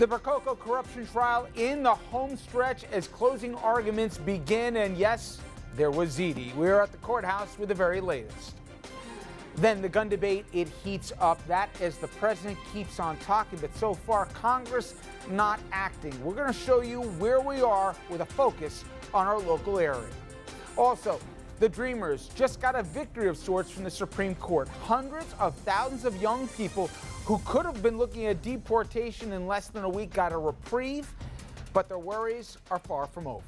The Percoco corruption trial in the home stretch as closing arguments begin, and yes, there was ZD. We are at the courthouse with the very latest. Then the gun debate, it heats up. That as the president keeps on talking, but so far Congress not acting. We're going to show you where we are with a focus on our local area. Also, the Dreamers just got a victory of sorts from the Supreme Court. Hundreds of thousands of young people who could have been looking at deportation in less than a week got a reprieve, but their worries are far from over.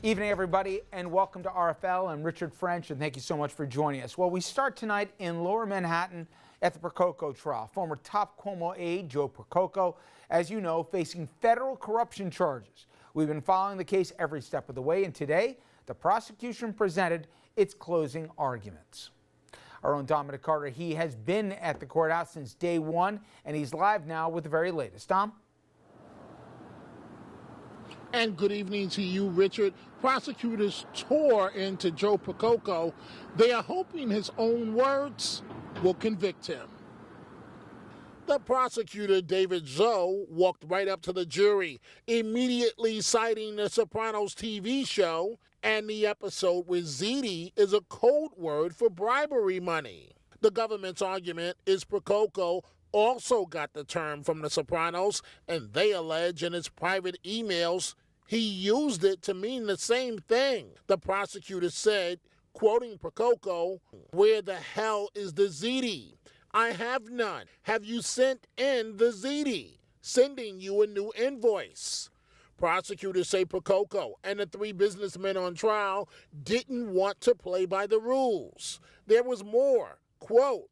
Evening, everybody, and welcome to RFL. I'm Richard French, and thank you so much for joining us. Well, we start tonight in Lower Manhattan at the Percoco trial. Former top Cuomo aide Joe Percoco, as you know, facing federal corruption charges. We've been following the case every step of the way, and today the prosecution presented its closing arguments. Our own Dominic Carter, he has been at the courthouse since day one, and he's live now with the very latest. Dom? And good evening to you, Richard. Prosecutors tore into Joe Percoco. They are hoping his own words will convict him. The prosecutor, David Zoe, walked right up to the jury, immediately citing the Sopranos TV show and the episode where ZD is a code word for bribery money. The government's argument is Percoco also got the term from the Sopranos, and they allege in his private emails he used it to mean the same thing. The prosecutor said, quoting Percoco, "Where the hell is the ZD? I have none. Have you sent in the ZD? Sending you a new invoice." Prosecutors say Percoco and the three businessmen on trial didn't want to play by the rules. There was more. Quote,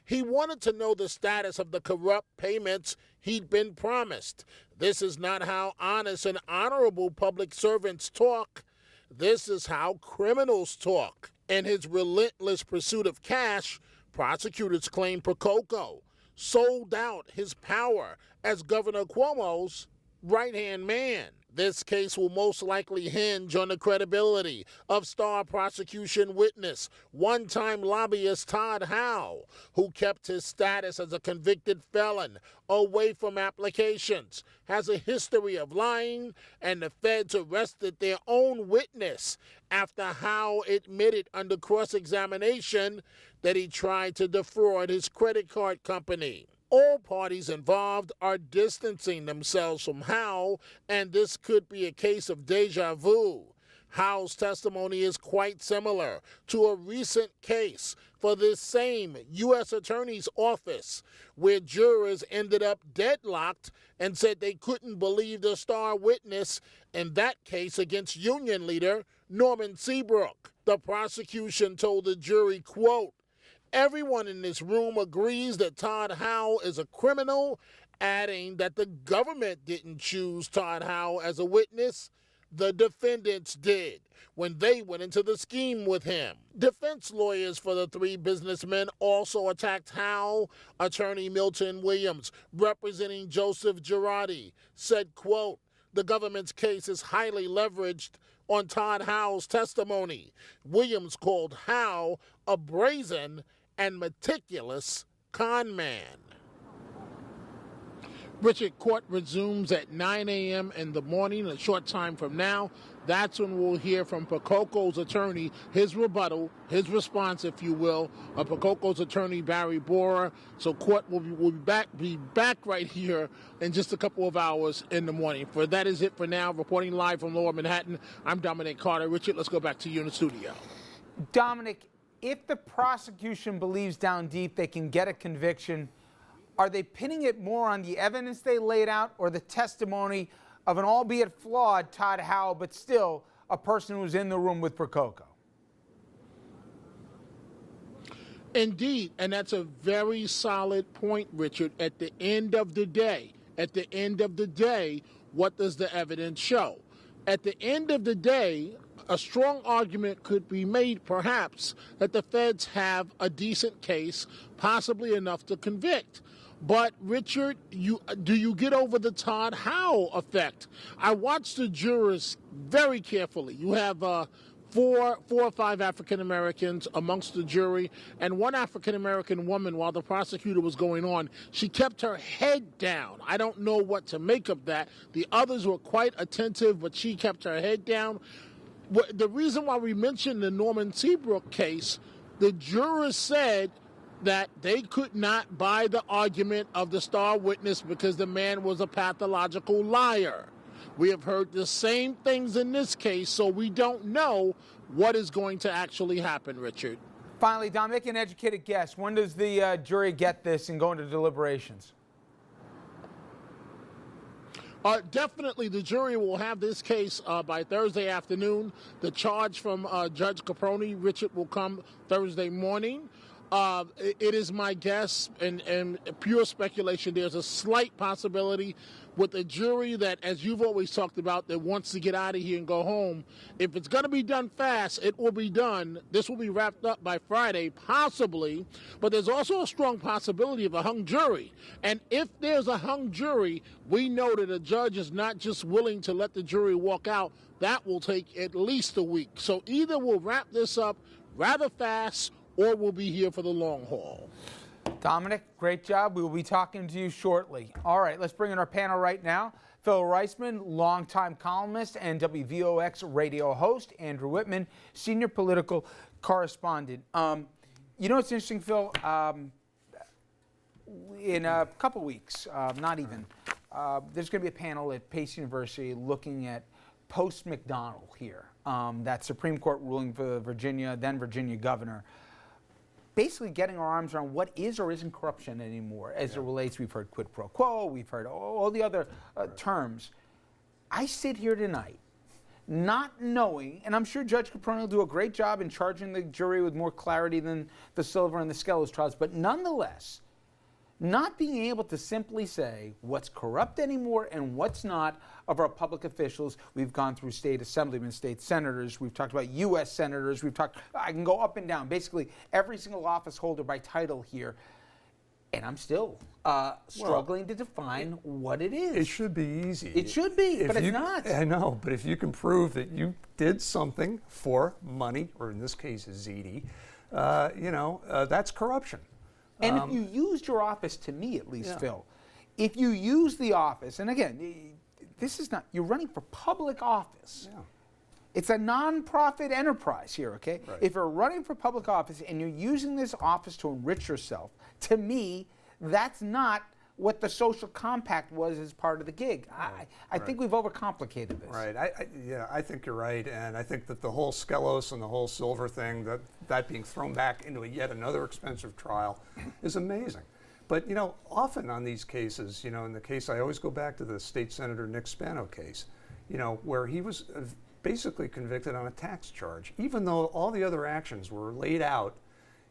"He wanted to know the status of the corrupt payments he'd been promised. This is not how honest and honorable public servants talk. This is how criminals talk." In his relentless pursuit of cash, prosecutors claim Percoco sold out his power as Governor Cuomo's right-hand man. This case will most likely hinge on the credibility of star prosecution witness, one-time lobbyist Todd Howe, who kept his status as a convicted felon away from applications, has a history of lying, and the feds arrested their own witness after Howe admitted under cross-examination that he tried to defraud his credit card company. All parties involved are distancing themselves from Howe, and this could be a case of deja vu. Howe's testimony is quite similar to a recent case for this same U.S. Attorney's Office, where jurors ended up deadlocked and said they couldn't believe the star witness in that case against union leader Norman Seabrook. The prosecution told the jury, quote, "Everyone in this room agrees that Todd Howe is a criminal," adding that the government didn't choose Todd Howe as a witness. The defendants did when they went into the scheme with him. Defense lawyers for the three businessmen also attacked Howe. Attorney Milton Williams, representing Joseph Girardi, said, quote, "The government's case is highly leveraged on Todd Howe's testimony." Williams called Howe a brazen and meticulous con man. Richard, court resumes at 9 a.m. in the morning, a short time from now. That's when we'll hear from Percoco's attorney, his rebuttal, his response, if you will, of Percoco's attorney, Barry Borer. So court will be back right here in just a couple of hours in the morning. For that is it for now. Reporting live from Lower Manhattan, I'm Dominic Carter. Richard, let's go back to you in the studio. Dominic, if the prosecution believes down deep they can get a conviction, are they pinning it more on the evidence they laid out or the testimony of an albeit flawed Todd Howe, but still a person who was in the room with Percoco? Indeed, and that's a very solid point, Richard. At the end of the day, what does the evidence show? At the end of the day, a strong argument could be made, perhaps, that the feds have a decent case, possibly enough to convict. But, Richard, do you get over the Todd Howe effect? I watched the jurors very carefully. You have four or five African Americans amongst the jury, and one African American woman, while the prosecutor was going on, she kept her head down. I don't know what to make of that. The others were quite attentive, but she kept her head down. The reason why we mentioned the Norman Seabrook case, the jurors said that they could not buy the argument of the star witness because the man was a pathological liar. We have heard the same things in this case, so we don't know what is going to actually happen, Richard. Finally, Dom, make an educated guess. When does the jury get this and go into deliberations? Definitely, the jury will have this case by Thursday afternoon. The charge from Judge Caproni, Richard, will come Thursday morning. It is my guess and pure speculation. There's a slight possibility with a jury that, as you've always talked about, that wants to get out of here and go home. If it's going to be done fast, it will be done. This will be wrapped up by Friday, possibly. But there's also a strong possibility of a hung jury. And if there's a hung jury, we know that a judge is not just willing to let the jury walk out. That will take at least a week. So either we'll wrap this up rather fast, or we'll be here for the long haul. Dominic, great job. We will be talking to you shortly. All right, let's bring in our panel right now. Phil Reisman, longtime columnist and WVOX radio host. Andrew Whitman, senior political correspondent. You know, it's interesting, Phil. In a couple weeks, not even, there's going to be a panel at Pace University looking at post-McDonnell here. That Supreme Court ruling for Virginia, then Virginia governor, basically getting our arms around what is or isn't corruption anymore as it relates. We've heard quid pro quo, we've heard all the other terms. I sit here tonight not knowing, and I'm sure Judge Caproni will do a great job in charging the jury with more clarity than the Silver and the Skelos trials, but nonetheless, not being able to simply say what's corrupt anymore and what's not of our public officials. We've gone through state assemblymen, state senators, we've talked about U.S. senators, I can go up and down, basically every single office holder by title here, and I'm still struggling to define what it is. It should be easy. It should be, but it's not. I know, but if you can prove that you did something for money, or in this case, ZD, that's corruption. And if you used your office, to me at least, Phil, if you use the office, and again, this is not, you're running for public office. Yeah. It's a nonprofit enterprise here, okay? Right. If you're running for public office and you're using this office to enrich yourself, to me, that's not what the social compact was as part of the gig. Right. I think we've overcomplicated this. Right. I think you're right, and I think that the whole Skelos and the whole Silver thing, that being thrown back into yet another expensive trial, is amazing. But often on these cases, in the case I always go back to the State Senator Nick Spano case, where he was basically convicted on a tax charge, even though all the other actions were laid out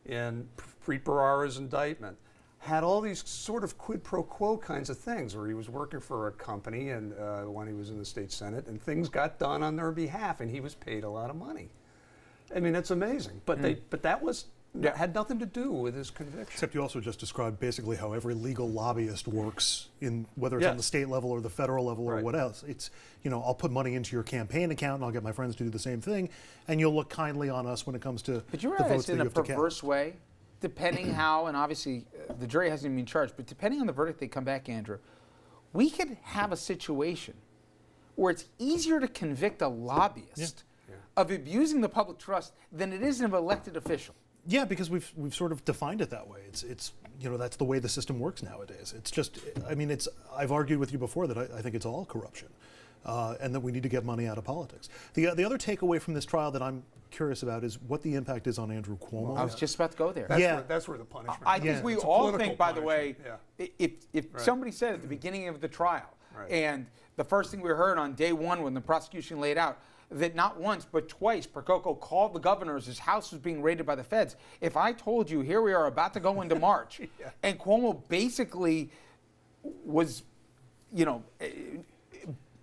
in Preet Bharara's indictment. Had all these sort of quid pro quo kinds of things where he was working for a company and when he was in the state senate and things got done on their behalf and he was paid a lot of money. I mean, it's amazing, but that had nothing to do with his conviction. Except you also just described basically how every legal lobbyist works, in whether it's on the state level or the federal level or what else. It's, I'll put money into your campaign account and I'll get my friends to do the same thing, and you'll look kindly on us when it comes to but you the votes that you have to cast. In a perverse way, depending how, and obviously the jury hasn't even been charged, but depending on the verdict they come back, Andrew, we could have a situation where it's easier to convict a lobbyist of abusing the public trust than it is an elected official. Yeah, because we've sort of defined it that way. It's that's the way the system works nowadays. It's just, I've argued with you before that I think it's all corruption, and that we need to get money out of politics. The other takeaway from this trial that I'm curious about is what the impact is on Andrew Cuomo. I was just about to go there. That's where the punishment. I think we all think, by the way, if somebody said at the beginning of the trial, and the first thing we heard on day one when the prosecution laid out, that not once but twice Percoco called the governor as his house was being raided by the feds. If I told you here we are about to go into March, and Cuomo basically was,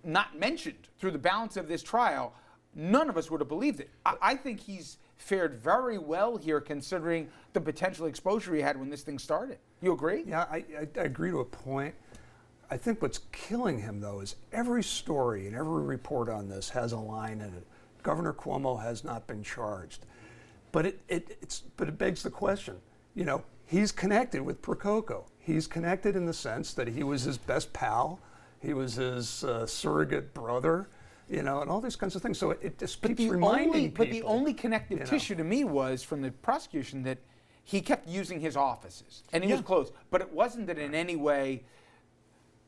not mentioned through the balance of this trial, none of us would have believed it. I think he's fared very well here considering the potential exposure he had when this thing started. You agree? Yeah, I agree to a point. I think what's killing him, though, is every story and every report on this has a line in it. Governor Cuomo has not been charged. But it begs the question, you know, he's connected with Percoco. He's connected in the sense that he was his best pal, he was his surrogate brother, you know, and all these kinds of things. So it just keeps reminding people. But the only connective tissue to me was from the prosecution that he kept using his offices, and he was close. But it wasn't that in any way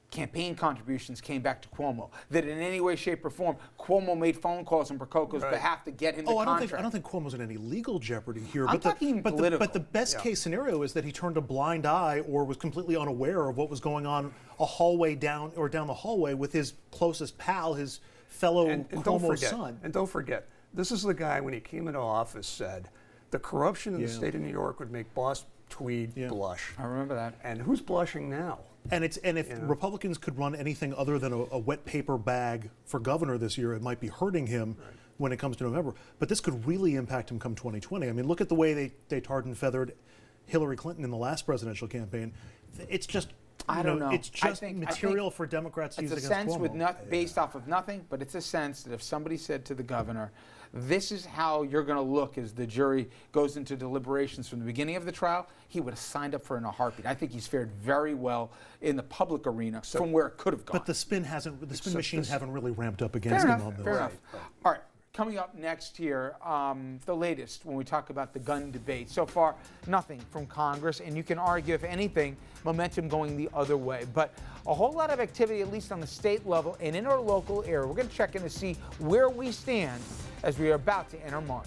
campaign contributions came back to Cuomo, that in any way, shape, or form, Cuomo made phone calls on Percoco's behalf to get him the contract. I don't think Cuomo's in any legal jeopardy here. I'm talking political. But the best case scenario is that he turned a blind eye or was completely unaware of what was going on a hallway down the hallway with his closest pal, his fellow Cuomo's son. And don't forget, this is the guy, when he came into office, said the corruption in the state of New York would make Boss Tweed blush. I remember that. And who's blushing now? And if Republicans could run anything other than a wet paper bag for governor this year, it might be hurting him when it comes to November. But this could really impact him come 2020. I mean, look at the way they tarred and feathered Hillary Clinton in the last presidential campaign. It's just I don't know. It's just material for Democrats to use against Cuomo. It's a sense based off of nothing, but it's a sense that if somebody said to the governor, this is how you're going to look as the jury goes into deliberations from the beginning of the trial, he would have signed up for it in a heartbeat. I think he's fared very well in the public arena from where it could have gone. But the spin machines haven't really ramped up against him on this. Fair enough. All right. Coming up next here, the latest when we talk about the gun debate. So far, nothing from Congress, and you can argue, if anything, momentum going the other way. But a whole lot of activity, at least on the state level and in our local area. We're going to check in to see where we stand as we are about to enter March.